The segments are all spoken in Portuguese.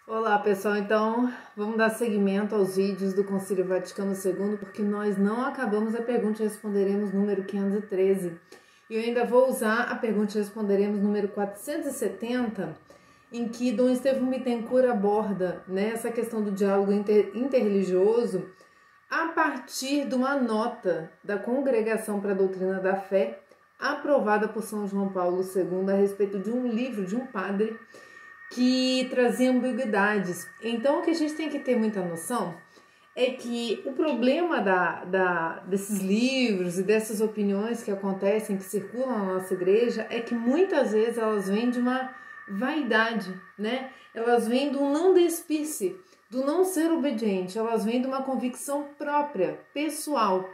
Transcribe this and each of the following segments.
Olá pessoal, então vamos dar seguimento aos vídeos do Concílio Vaticano II, porque nós não acabamos a pergunta e responderemos número 513. E eu ainda vou usar a pergunta e responderemos número 470, em que Dom Estevão Bittencourt aborda, essa questão do diálogo interreligioso a partir de uma nota da Congregação para a Doutrina da Fé, aprovada por São João Paulo II a respeito de um livro de um padre que trazia ambiguidades. Então, o que a gente tem que ter muita noção é que o problema desses livros e dessas opiniões que acontecem, que circulam na nossa igreja, é que muitas vezes elas vêm de uma vaidade, Elas vêm do não despir-se, do não ser obediente, elas vêm de uma convicção própria, pessoal.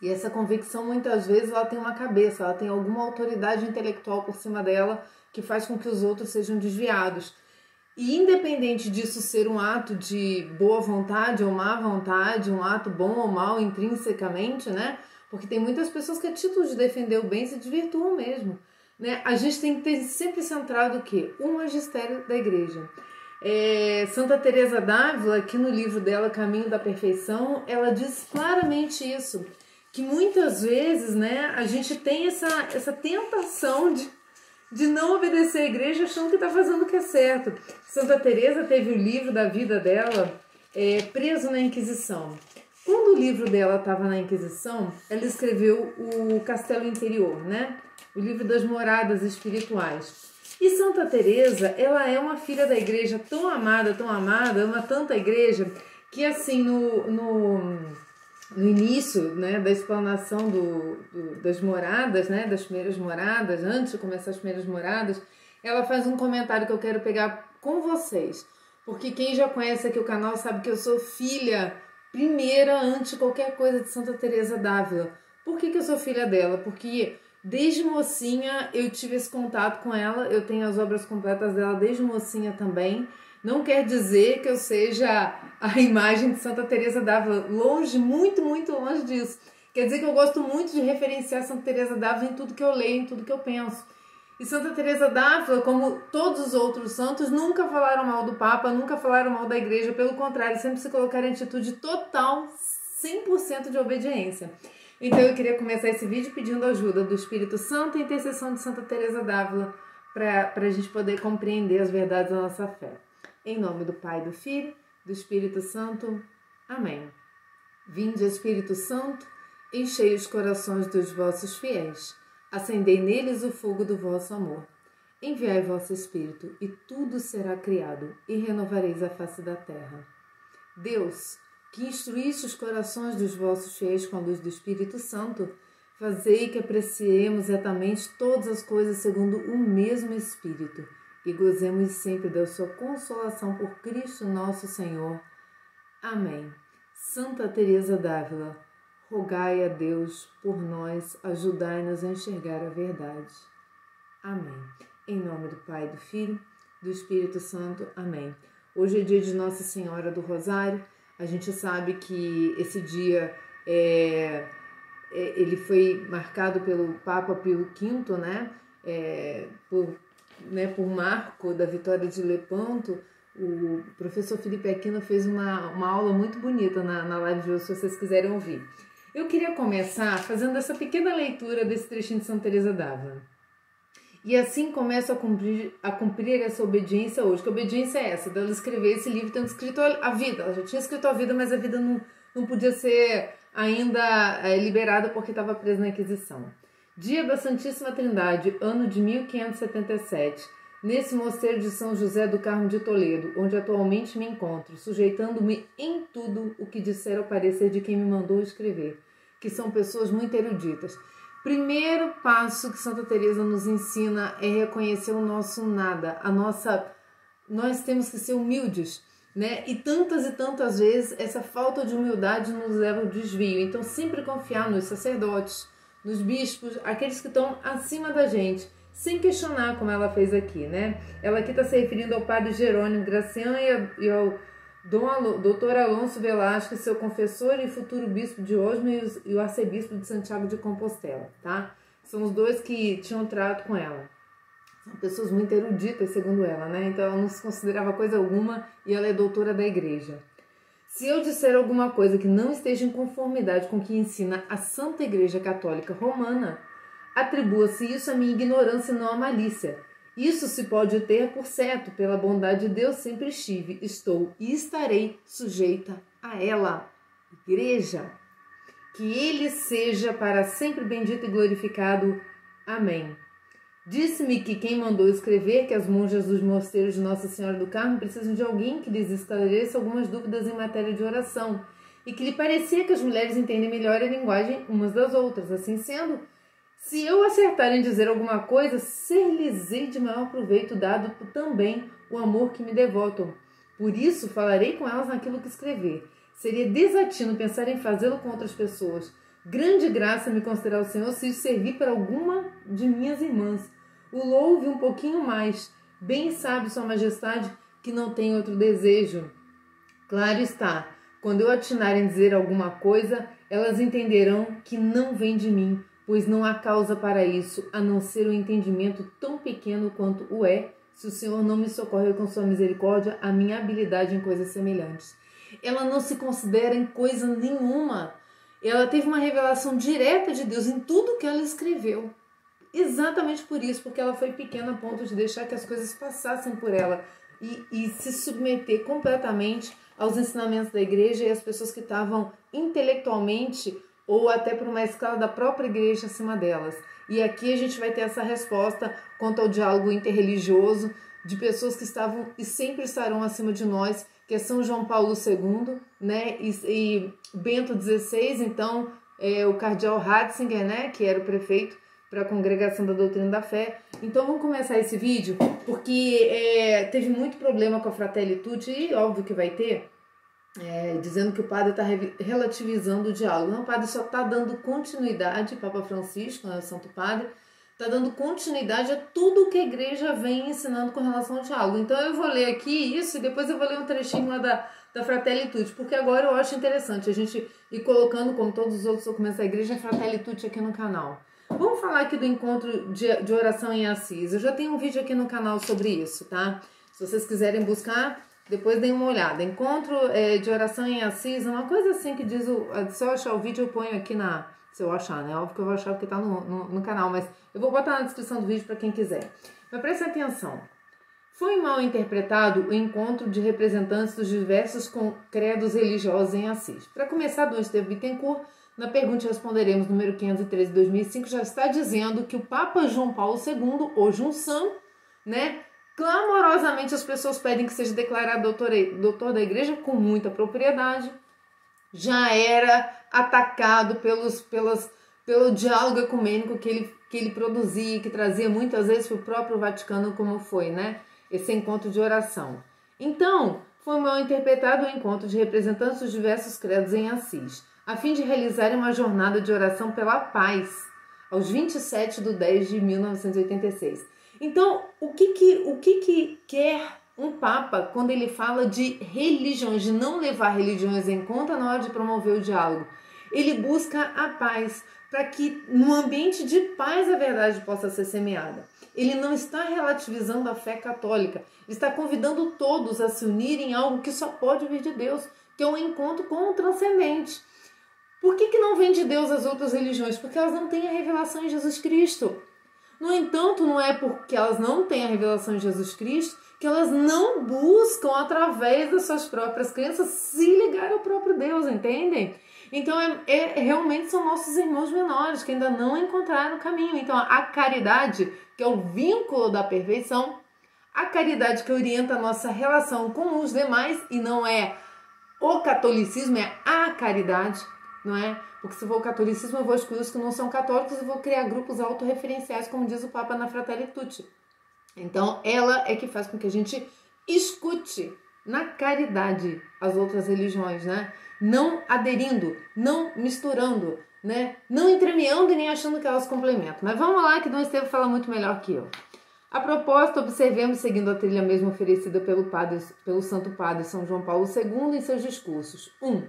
E essa convicção, muitas vezes, ela tem uma cabeça, ela tem alguma autoridade intelectual por cima dela que faz com que os outros sejam desviados. E independente disso ser um ato de boa vontade ou má vontade, um ato bom ou mal intrinsecamente, Porque tem muitas pessoas que a título de defender o bem se desvirtuam mesmo, A gente tem que ter sempre centrado o quê? O magistério da igreja. Santa Teresa d'Ávila, aqui no livro dela, Caminho da Perfeição, ela diz claramente isso, que muitas vezes, a gente tem essa tentação de não obedecer à igreja achando que está fazendo o que é certo. Santa Teresa teve o livro da vida dela preso na Inquisição. Quando o livro dela estava na Inquisição, ela escreveu o Castelo Interior, O livro das moradas espirituais. E Santa Teresa, ela é uma filha da igreja tão amada, ama tanto a igreja, que assim, no início, da explanação das moradas, das primeiras moradas, antes de começar as primeiras moradas, ela faz um comentário que eu quero pegar com vocês, porque quem já conhece aqui o canal sabe que eu sou filha primeira, antes de qualquer coisa, de Santa Teresa d'Ávila. Por que eu sou filha dela? Porque desde mocinha eu tive esse contato com ela, eu tenho as obras completas dela desde mocinha também. Não quer dizer que eu seja a imagem de Santa Teresa d'Ávila, longe, muito, muito longe disso. Quer dizer que eu gosto muito de referenciar Santa Teresa d'Ávila em tudo que eu leio, em tudo que eu penso. E Santa Teresa d'Ávila, como todos os outros santos, nunca falaram mal do Papa, nunca falaram mal da igreja, pelo contrário, sempre se colocaram em atitude total, 100% de obediência. Então eu queria começar esse vídeo pedindo ajuda do Espírito Santo e intercessão de Santa Teresa d'Ávila para a gente poder compreender as verdades da nossa fé. Em nome do Pai, do Filho, do Espírito Santo. Amém. Vinde, Espírito Santo, enchei os corações dos vossos fiéis, acendei neles o fogo do vosso amor. Enviai vosso Espírito, e tudo será criado, e renovareis a face da terra. Deus, que instruíste os corações dos vossos fiéis com a luz do Espírito Santo, fazei que apreciemos retamente todas as coisas segundo o mesmo Espírito, e gozemos sempre da sua consolação por Cristo nosso Senhor. Amém. Santa Teresa d'Ávila, rogai a Deus por nós, ajudai-nos a enxergar a verdade. Amém. Em nome do Pai, do Filho, do Espírito Santo. Amém. Hoje é dia de Nossa Senhora do Rosário. A gente sabe que esse dia ele foi marcado pelo Papa Pio V, por marco da vitória de Lepanto. O professor Felipe Aquino fez uma aula muito bonita na live de hoje, se vocês quiserem ouvir. Eu queria começar fazendo essa pequena leitura desse trechinho de Santa Teresa d'Ávila. E assim começo a cumprir essa obediência hoje. Que obediência é essa? Dela escrever esse livro tendo escrito a vida. Ela já tinha escrito a vida, mas a vida não podia ser ainda liberada porque estava presa na Inquisição. Dia da Santíssima Trindade, ano de 1577, nesse mosteiro de São José do Carmo de Toledo, onde atualmente me encontro, sujeitando-me em tudo o que disser ao parecer de quem me mandou escrever, que são pessoas muito eruditas. Primeiro passo que Santa Teresa nos ensina é reconhecer o nosso nada, nós temos que ser humildes, E tantas vezes essa falta de humildade nos leva ao desvio. Então sempre confiar nos sacerdotes, nos bispos, aqueles que estão acima da gente, sem questionar, como ela fez aqui, Ela aqui está se referindo ao padre Jerônimo Gracian e ao Dr. Alonso Velasquez, seu confessor e futuro bispo de Osma, e o arcebispo de Santiago de Compostela, tá? São os dois que tinham trato com ela. pessoas muito eruditas, segundo ela, né? Então ela não se considerava coisa alguma e ela é doutora da igreja. Se eu disser alguma coisa que não esteja em conformidade com o que ensina a Santa Igreja Católica Romana, atribua-se isso à minha ignorância e não à malícia. Isso se pode ter por certo, pela bondade de Deus sempre estive, estou e estarei sujeita a ela. Igreja, que ele seja para sempre bendito e glorificado. Amém. Disse-me que quem mandou escrever que as monjas dos mosteiros de Nossa Senhora do Carmo precisam de alguém que lhes esclareça algumas dúvidas em matéria de oração e que lhe parecia que as mulheres entendem melhor a linguagem umas das outras. Assim sendo, se eu acertar em dizer alguma coisa, ser-lhes-ei de maior proveito, dado também o amor que me devotam. Por isso, falarei com elas naquilo que escrever. Seria desatino pensar em fazê-lo com outras pessoas. Grande graça me considerar o Senhor se isso servir para alguma de minhas irmãs. O louve um pouquinho mais. Bem sabe Sua Majestade que não tem outro desejo. Claro está, quando eu atinar em dizer alguma coisa, elas entenderão que não vem de mim, pois não há causa para isso, a não ser um entendimento tão pequeno quanto o é, se o Senhor não me socorre com Sua misericórdia, a minha habilidade em coisas semelhantes. Ela não se considera em coisa nenhuma. Ela teve uma revelação direta de Deus em tudo que ela escreveu. Exatamente por isso, porque ela foi pequena a ponto de deixar que as coisas passassem por ela e se submeter completamente aos ensinamentos da igreja e às pessoas que estavam intelectualmente ou até por uma escala da própria igreja acima delas. E aqui a gente vai ter essa resposta quanto ao diálogo interreligioso de pessoas que estavam e sempre estarão acima de nós, que é São João Paulo II, né, e Bento XVI, então o cardeal Ratzinger, né, que era o prefeito para a Congregação da Doutrina da Fé. Então vamos começar esse vídeo, porque teve muito problema com a Fratelli Tutti, e óbvio que vai ter, dizendo que o padre está relativizando o diálogo. Não, o padre só está dando continuidade, Papa Francisco, né, o Santo Padre, está dando continuidade a tudo que a igreja vem ensinando com relação ao diálogo. Então eu vou ler aqui isso e depois eu vou ler um trechinho lá da Fratelli Tutti, porque agora eu acho interessante a gente ir colocando, como todos os outros documentos da igreja, a Fratelli Tutti aqui no canal. Vamos falar aqui do encontro de oração em Assis. Eu já tenho um vídeo aqui no canal sobre isso, tá? Se vocês quiserem buscar, depois deem uma olhada. Encontro de oração em Assis, uma coisa assim que diz, se eu achar o vídeo eu ponho aqui se eu achar, né? Óbvio que eu vou achar porque tá no canal, mas eu vou botar na descrição do vídeo para quem quiser. Mas presta atenção. Foi mal interpretado o encontro de representantes dos diversos credos religiosos em Assis. Para começar, Dom Estevão Bittencourt, na pergunta responderemos, número 513 de 2005, já está dizendo que o Papa João Paulo II, ou Junção, né, clamorosamente as pessoas pedem que seja declarado doutor da igreja com muita propriedade, já era atacado pelo diálogo ecumênico que ele produzia, que trazia muitas vezes para o próprio Vaticano, como foi, né, esse encontro de oração. Então, foi mal interpretado o encontro de representantes dos diversos credos em Assis, a fim de realizar uma jornada de oração pela paz, aos 27/10/1986. Então, o que quer um Papa quando ele fala de religiões, de não levar religiões em conta na hora de promover o diálogo? Ele busca a paz, para que no ambiente de paz a verdade possa ser semeada. Ele não está relativizando a fé católica, ele está convidando todos a se unirem em algo que só pode vir de Deus, que é um encontro com o transcendente. Por que não vem de Deus as outras religiões? Porque elas não têm a revelação em Jesus Cristo. No entanto, não é porque elas não têm a revelação em Jesus Cristo que elas não buscam, através das suas próprias crenças, se ligar ao próprio Deus, entendem? Então, realmente são nossos irmãos menores que ainda não encontraram o caminho. Então, a caridade, que é o vínculo da perfeição, a caridade que orienta a nossa relação com os demais, e não é o catolicismo, é a caridade, não é? Porque se for o catolicismo, eu vou excluir os que não são católicos e vou criar grupos autorreferenciais, como diz o Papa na Fratelli Tutti. Então, ela é que faz com que a gente escute na caridade as outras religiões, né? Não aderindo, não misturando, né? Não entremeando e nem achando que elas complementam. Mas vamos lá, que Dom Estevão fala muito melhor que eu. A propósito, observemos, seguindo a trilha mesmo oferecida pelo Santo Padre São João Paulo II em seus discursos. 1.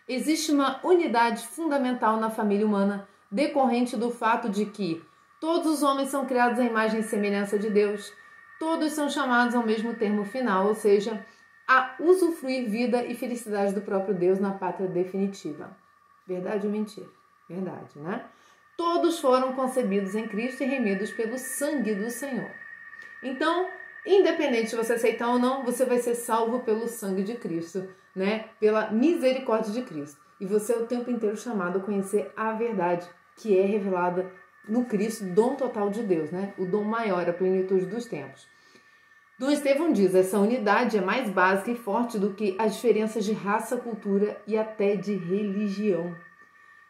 Existe uma unidade fundamental na família humana, decorrente do fato de que Todos os homens são criados à imagem e semelhança de Deus. Todos são chamados ao mesmo termo final, ou seja, a usufruir vida e felicidade do próprio Deus na pátria definitiva. Verdade ou mentira? Verdade, né? Todos foram concebidos em Cristo e remidos pelo sangue do Senhor. Então, independente de você aceitar ou não, você vai ser salvo pelo sangue de Cristo, né? Pela misericórdia de Cristo. E você é o tempo inteiro chamado a conhecer a verdade, que é revelada no Cristo, dom total de Deus, né? O dom maior, a plenitude dos tempos. Dom Estevão diz, essa unidade é mais básica e forte do que as diferenças de raça, cultura e até de religião.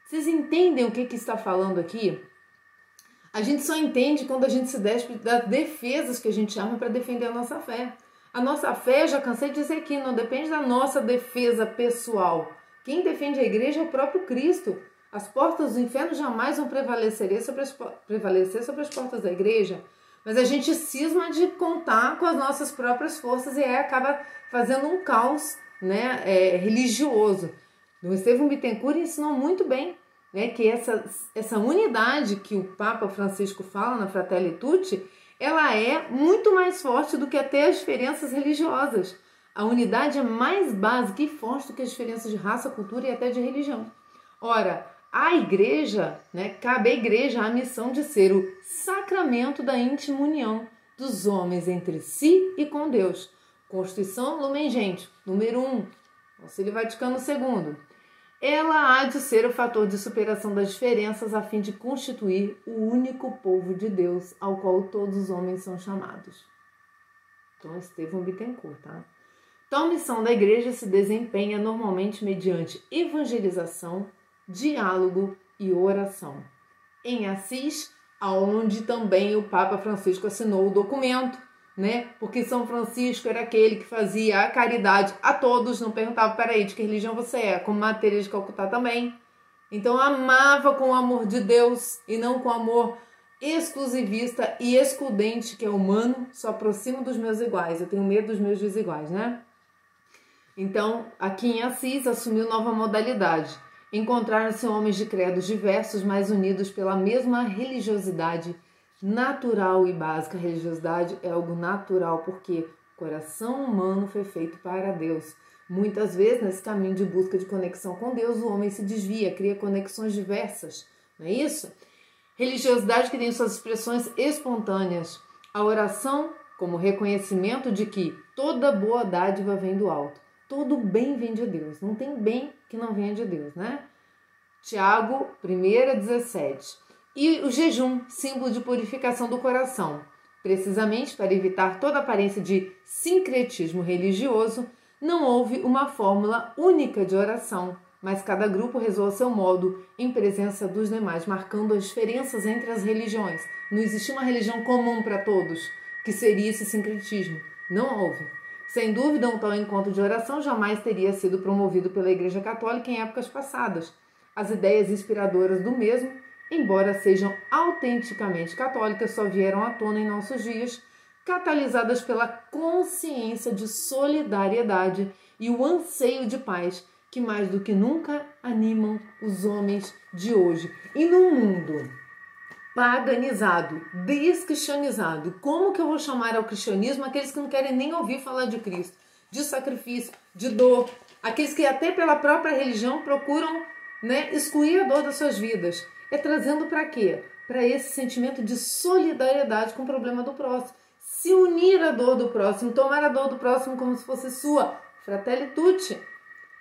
Vocês entendem o que está falando aqui? A gente só entende quando a gente se despe das defesas que a gente arma para defender a nossa fé. A nossa fé, já cansei de dizer aqui, não depende da nossa defesa pessoal. Quem defende a igreja é o próprio Cristo. As portas do inferno jamais vão prevalecer sobre as portas da igreja. Mas a gente cisma de contar com as nossas próprias forças e aí acaba fazendo um caos, né, religioso. Dom Estevão Bittencourt ensinou muito bem, né, que essa unidade que o Papa Francisco fala na Fratelli Tutti, ela é muito mais forte do que até as diferenças religiosas. A unidade é mais básica e forte do que as diferenças de raça, cultura e até de religião. Ora, a igreja, né, cabe à igreja a missão de ser o sacramento da íntima união dos homens entre si e com Deus. Constituição Lumen Gentium, número 1, Concílio Vaticano II. Ela há de ser o fator de superação das diferenças a fim de constituir o único povo de Deus ao qual todos os homens são chamados. Então, Estevão Bittencourt, tá? Tal missão da igreja se desempenha normalmente mediante evangelização, diálogo e oração. Em Assis, aonde também o Papa Francisco assinou o documento, né? Porque São Francisco era aquele que fazia a caridade a todos, não perguntava, peraí, de que religião você é? Como Madre Teresa de Calcutá também. Então amava com o amor de Deus e não com o amor exclusivista e excludente que é humano, só aproximo dos meus iguais. Eu tenho medo dos meus desiguais, né? Então, aqui em Assis assumiu nova modalidade. Encontraram-se homens de credos diversos, mas unidos pela mesma religiosidade natural e básica. A religiosidade é algo natural, porque o coração humano foi feito para Deus. Muitas vezes, nesse caminho de busca de conexão com Deus, o homem se desvia, cria conexões diversas, não é isso? Religiosidade que tem suas expressões espontâneas. A oração como reconhecimento de que toda boa dádiva vem do alto. Todo bem vem de Deus. Não tem bem que não venha de Deus, né? Tiago 1:17. E o jejum, símbolo de purificação do coração. Precisamente para evitar toda aparência de sincretismo religioso, não houve uma fórmula única de oração, mas cada grupo rezou a seu modo, em presença dos demais, marcando as diferenças entre as religiões. Não existia uma religião comum para todos, que seria esse sincretismo. Não houve. Sem dúvida, um tal encontro de oração jamais teria sido promovido pela Igreja Católica em épocas passadas. As ideias inspiradoras do mesmo, embora sejam autenticamente católicas, só vieram à tona em nossos dias, catalisadas pela consciência de solidariedade e o anseio de paz que mais do que nunca animam os homens de hoje. E no mundo paganizado, descristianizado, como que eu vou chamar ao cristianismo aqueles que não querem nem ouvir falar de Cristo, de sacrifício, de dor, aqueles que até pela própria religião procuram, né, excluir a dor das suas vidas? É trazendo para quê? Para esse sentimento de solidariedade com o problema do próximo. Se unir à dor do próximo, tomar a dor do próximo como se fosse sua. Fratelli Tutti.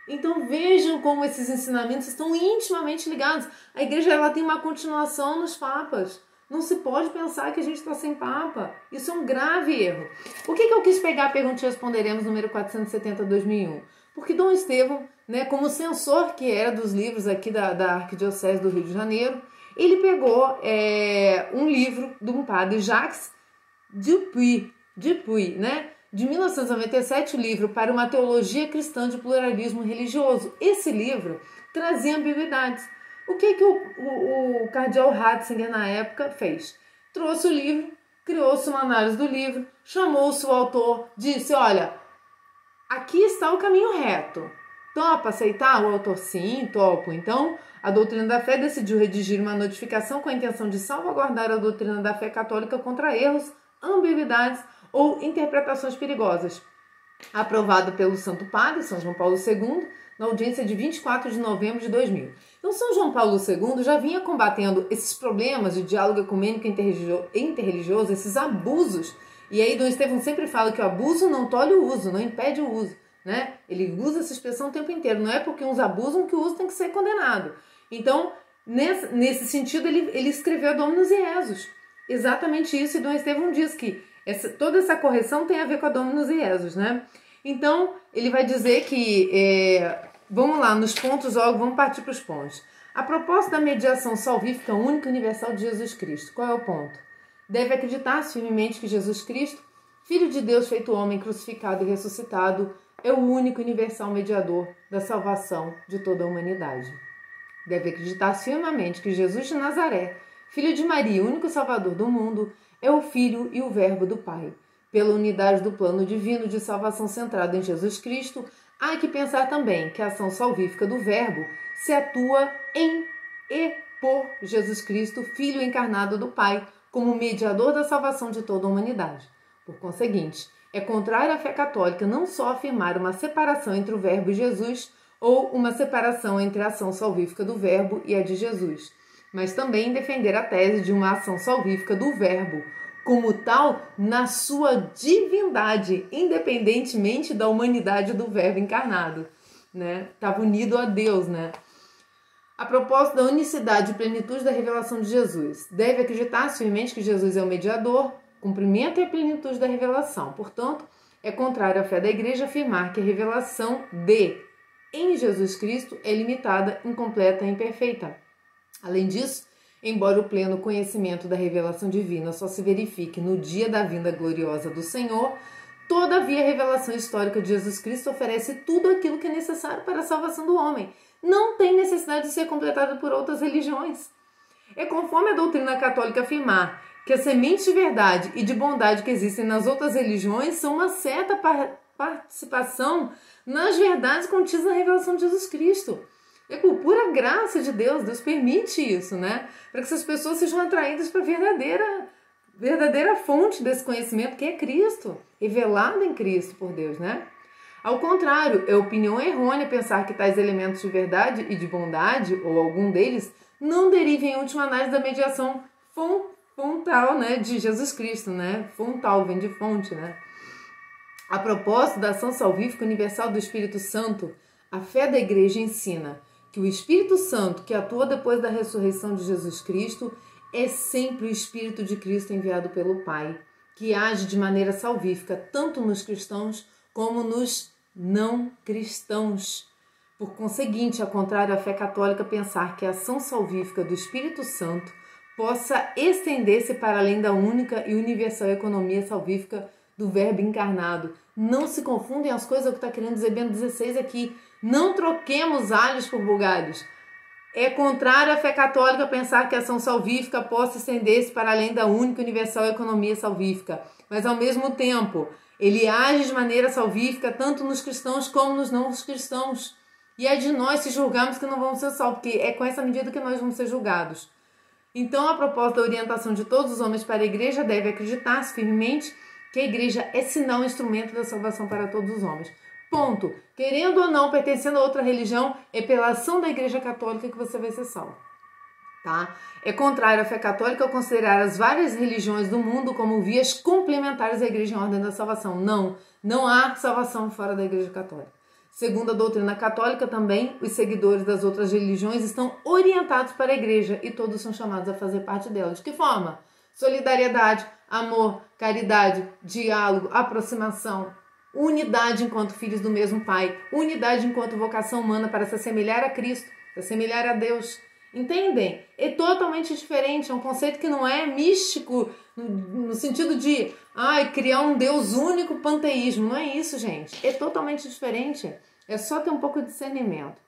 Então vejam como esses ensinamentos estão intimamente ligados. A igreja ela tem uma continuação nos papas. Não se pode pensar que a gente está sem papa. Isso é um grave erro. Por que eu quis pegar a pergunta e responderemos número 470/2001? Porque Dom Estevão, né, como censor que era dos livros aqui da Arquidiocese do Rio de Janeiro, ele pegou um livro de um padre, Jacques Dupuy, né? De 1997, o livro Para uma Teologia Cristã de Pluralismo Religioso. Esse livro trazia ambiguidades. O que o cardeal Ratzinger, na época, fez? Trouxe o livro, criou-se uma análise do livro, chamou-se o autor, disse, olha, aqui está o caminho reto, Topa aceitar? O autor, sim, topo. Então, a doutrina da fé decidiu redigir uma notificação com a intenção de salvaguardar a doutrina da fé católica contra erros, ambiguidades ou interpretações perigosas. Aprovado pelo Santo Padre, São João Paulo II, na audiência de 24 de novembro de 2000. Então, São João Paulo II já vinha combatendo esses problemas de diálogo ecumênico interreligioso, esses abusos. E aí, Dom Estevão sempre fala que o abuso não tolhe o uso, não impede o uso, né? Ele usa essa expressão o tempo inteiro. Não é porque uns abusam que o uso tem que ser condenado. Então, nesse sentido, ele escreveu Dominus Iesus. Exatamente isso. E Dom Estevão diz que toda essa correção tem a ver com a Dominus Iesus, né? Então, ele vai dizer que, vamos lá, nos pontos, vamos partir para os pontos. A proposta da mediação salvífica única e universal de Jesus Cristo. Qual é o ponto? Deve acreditar firmemente que Jesus Cristo, Filho de Deus feito homem, crucificado e ressuscitado, é o único e universal mediador da salvação de toda a humanidade. Deve acreditar firmemente que Jesus de Nazaré, Filho de Maria, único Salvador do mundo, é o Filho e o Verbo do Pai. Pela unidade do plano divino de salvação centrado em Jesus Cristo, há que pensar também que a ação salvífica do Verbo se atua em e por Jesus Cristo, Filho encarnado do Pai, como mediador da salvação de toda a humanidade. Por conseguinte, é contrário à fé católica não só afirmar uma separação entre o Verbo e Jesus, ou uma separação entre a ação salvífica do Verbo e a de Jesus, mas também defender a tese de uma ação salvífica do Verbo, como tal, na sua divindade, independentemente da humanidade do Verbo encarnado, né? Estava unido a Deus, né? A propósito da unicidade e plenitude da revelação de Jesus, deve acreditar firmemente que Jesus é o mediador, cumprimento e plenitude da revelação. Portanto, é contrário à fé da Igreja afirmar que a revelação em Jesus Cristo é limitada, incompleta e imperfeita. Além disso, embora o pleno conhecimento da revelação divina só se verifique no dia da vinda gloriosa do Senhor, todavia a revelação histórica de Jesus Cristo oferece tudo aquilo que é necessário para a salvação do homem. Não tem necessidade de ser completada por outras religiões. É conforme a doutrina católica afirmar que as sementes de verdade e de bondade que existem nas outras religiões são uma certa participação nas verdades contidas na revelação de Jesus Cristo. É por pura graça de Deus, Deus permite isso, né? Para que essas pessoas sejam atraídas para a verdadeira fonte desse conhecimento, que é Cristo, revelado em Cristo por Deus, né? Ao contrário, é opinião errônea pensar que tais elementos de verdade e de bondade, ou algum deles, não derivem em última análise da mediação fontal, né, de Jesus Cristo, né? Fontal vem de fonte, né? A propósito da ação salvífica universal do Espírito Santo, a fé da Igreja ensina que o Espírito Santo, que atua depois da ressurreição de Jesus Cristo, é sempre o Espírito de Cristo enviado pelo Pai, que age de maneira salvífica tanto nos cristãos como nos não cristãos. Por conseguinte, ao contrário à fé católica pensar que a ação salvífica do Espírito Santo possa estender-se para além da única e universal economia salvífica do Verbo encarnado. Não se confundem as coisas, é o que está querendo dizer Bento XVI aqui. Não troquemos alhos por bugalhos. É contrário à fé católica pensar que a ação salvífica possa estender-se para além da única e universal economia salvífica. Mas, ao mesmo tempo, ele age de maneira salvífica tanto nos cristãos como nos não cristãos. E é de nós se julgarmos que não vamos ser salvos, porque é com essa medida que nós vamos ser julgados. Então, a proposta da orientação de todos os homens para a Igreja deve acreditar-se firmemente que a Igreja é sinal e instrumento da salvação para todos os homens. Ponto. Querendo ou não, pertencendo a outra religião, é pela ação da Igreja Católica que você vai ser salvo. Tá? É contrário à fé católica considerar as várias religiões do mundo como vias complementares à Igreja em ordem da salvação. Não há salvação fora da Igreja Católica. Segundo a doutrina católica também, os seguidores das outras religiões estão orientados para a Igreja e todos são chamados a fazer parte dela. De que forma? Solidariedade, amor, caridade, diálogo, aproximação, unidade enquanto filhos do mesmo Pai, unidade enquanto vocação humana para se assemelhar a Cristo, se assemelhar a Deus. Entendem? É totalmente diferente, é um conceito que não é místico no sentido de criar um Deus único, panteísmo. Não é isso, gente. É totalmente diferente. É só ter um pouco de discernimento.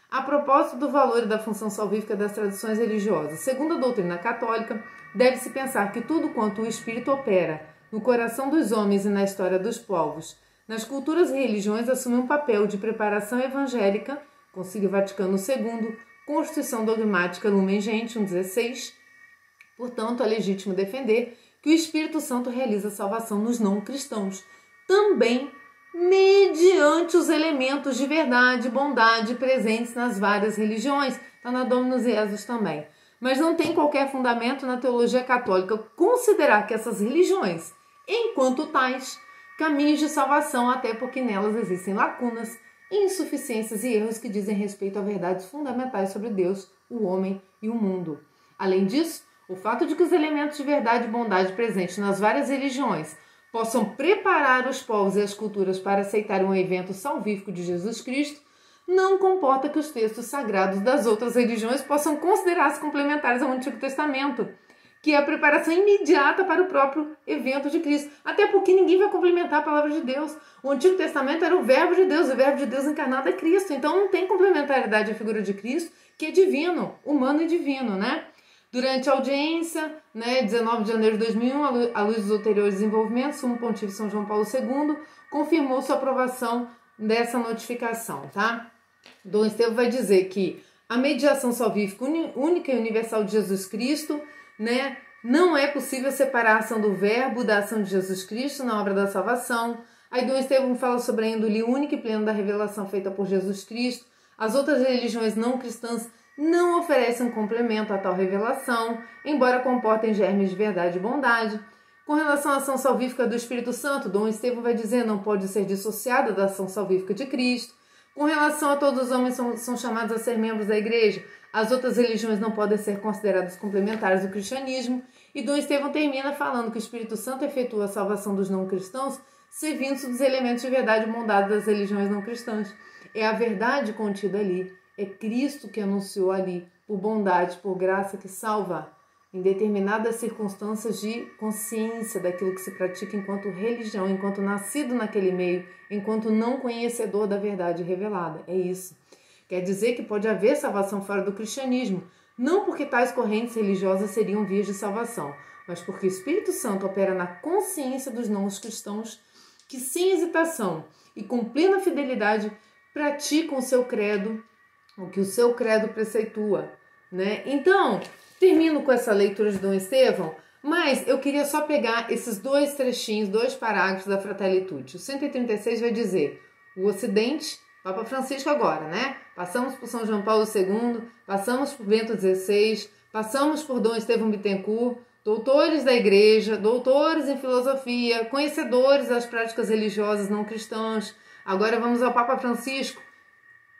A propósito do valor e da função salvífica das tradições religiosas, segundo a doutrina católica, deve-se pensar que tudo quanto o Espírito opera no coração dos homens e na história dos povos, nas culturas e religiões assume um papel de preparação evangélica, Concílio Vaticano II, Constituição Dogmática Lumen Gentium 16. Portanto, é legítimo defender que o Espírito Santo realiza a salvação nos não cristãos, também mediante os elementos de verdade e bondade presentes nas várias religiões. Está na Dominus Jesus também. Mas não tem qualquer fundamento na teologia católica considerar que essas religiões, enquanto tais, caminhos de salvação, até porque nelas existem lacunas, insuficiências e erros que dizem respeito a verdades fundamentais sobre Deus, o homem e o mundo. Além disso, o fato de que os elementos de verdade e bondade presentes nas várias religiões possam preparar os povos e as culturas para aceitarem um evento salvífico de Jesus Cristo, não comporta que os textos sagrados das outras religiões possam considerar-se complementares ao Antigo Testamento, que é a preparação imediata para o próprio evento de Cristo. Até porque ninguém vai complementar a palavra de Deus. O Antigo Testamento era o verbo de Deus encarnado é Cristo. Então não tem complementaridade à figura de Cristo, que é divino, humano e divino, né? Durante a audiência, 19 de janeiro de 2001, à luz dos ulteriores desenvolvimentos, o Sumo Pontífice São João Paulo II confirmou sua aprovação dessa notificação, tá? Dom Estevão vai dizer que a mediação salvífica única e universal de Jesus Cristo, não é possível separar a ação do verbo da ação de Jesus Cristo na obra da salvação. Aí Dom Estevão fala sobre a índole única e plena da revelação feita por Jesus Cristo. As outras religiões não cristãs não oferecem um complemento a tal revelação, embora comportem germes de verdade e bondade. Com relação à ação salvífica do Espírito Santo, Dom Estevão vai dizer não pode ser dissociada da ação salvífica de Cristo. Com relação a todos os homens são chamados a ser membros da igreja, as outras religiões não podem ser consideradas complementares do cristianismo. E Dom Estevão termina falando que o Espírito Santo efetua a salvação dos não cristãos servindo-se dos elementos de verdade e bondade das religiões não cristãs. É a verdade contida ali, é Cristo que anunciou ali, por bondade, por graça, que salva em determinadas circunstâncias de consciência daquilo que se pratica enquanto religião, enquanto nascido naquele meio, enquanto não conhecedor da verdade revelada. É isso. Quer dizer que pode haver salvação fora do cristianismo, não porque tais correntes religiosas seriam vias de salvação, mas porque o Espírito Santo opera na consciência dos não cristãos que, sem hesitação e com plena fidelidade, praticam o seu credo, o que o seu credo preceitua, Então, termino com essa leitura de Dom Estevão, mas eu queria só pegar esses dois trechinhos, dois parágrafos da Fratelli Tutti. O 136 vai dizer, o Ocidente, Papa Francisco agora, Passamos por São João Paulo II, passamos por Bento XVI, passamos por Dom Estevão Bittencourt, doutores da Igreja, doutores em filosofia, conhecedores das práticas religiosas não cristãs. Agora vamos ao Papa Francisco,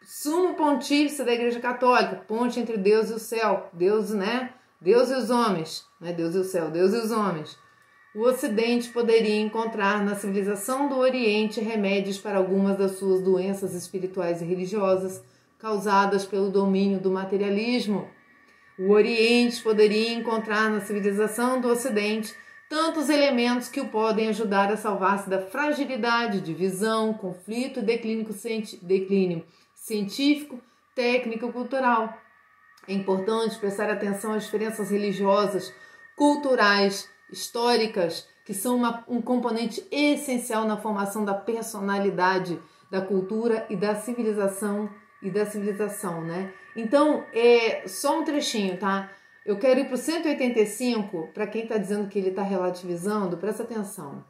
Sumo Pontífice da Igreja Católica, ponte entre Deus e o céu, Deus e os homens, Deus e o céu, Deus e os homens. O Ocidente poderia encontrar na civilização do Oriente remédios para algumas das suas doenças espirituais e religiosas causadas pelo domínio do materialismo. O Oriente poderia encontrar na civilização do Ocidente tantos elementos que o podem ajudar a salvar-se da fragilidade, divisão, conflito e declínio científico, técnico e cultural. É importante prestar atenção às diferenças religiosas, culturais, históricas, que são um componente essencial na formação da personalidade, da cultura e da civilização, Então, só um trechinho, tá? Eu quero ir para o 185, para quem está dizendo que ele está relativizando, presta atenção.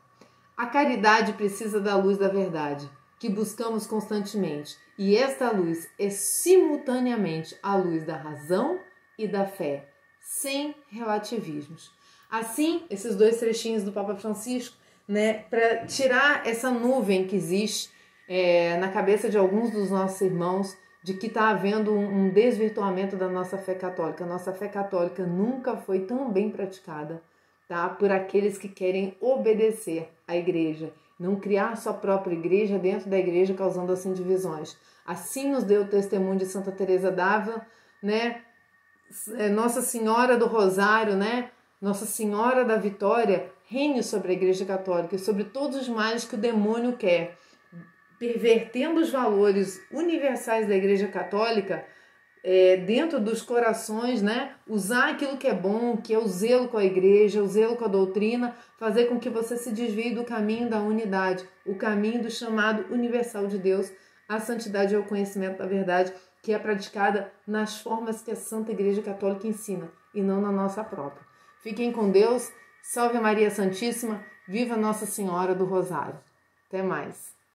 A caridade precisa da luz da verdade, que buscamos constantemente, e esta luz é simultaneamente a luz da razão e da fé, sem relativismos. Assim, esses dois trechinhos do Papa Francisco, para tirar essa nuvem que existe na cabeça de alguns dos nossos irmãos, de que está havendo um desvirtuamento da nossa fé católica. A nossa fé católica nunca foi tão bem praticada, tá? Por aqueles que querem obedecer à igreja, não criar sua própria igreja dentro da igreja, causando assim divisões. Assim nos deu o testemunho de Santa Teresa d'Ávila, Nossa Senhora do Rosário, Nossa Senhora da Vitória, reine sobre a Igreja Católica e sobre todos os males que o demônio quer, pervertendo os valores universais da Igreja Católica, dentro dos corações, né? Usar aquilo que é bom, que é o zelo com a igreja, o zelo com a doutrina, fazer com que você se desvie do caminho da unidade, o caminho do chamado universal de Deus. A santidade é o conhecimento da verdade, que é praticada nas formas que a Santa Igreja Católica ensina, e não na nossa própria. Fiquem com Deus, salve Maria Santíssima, viva Nossa Senhora do Rosário. Até mais.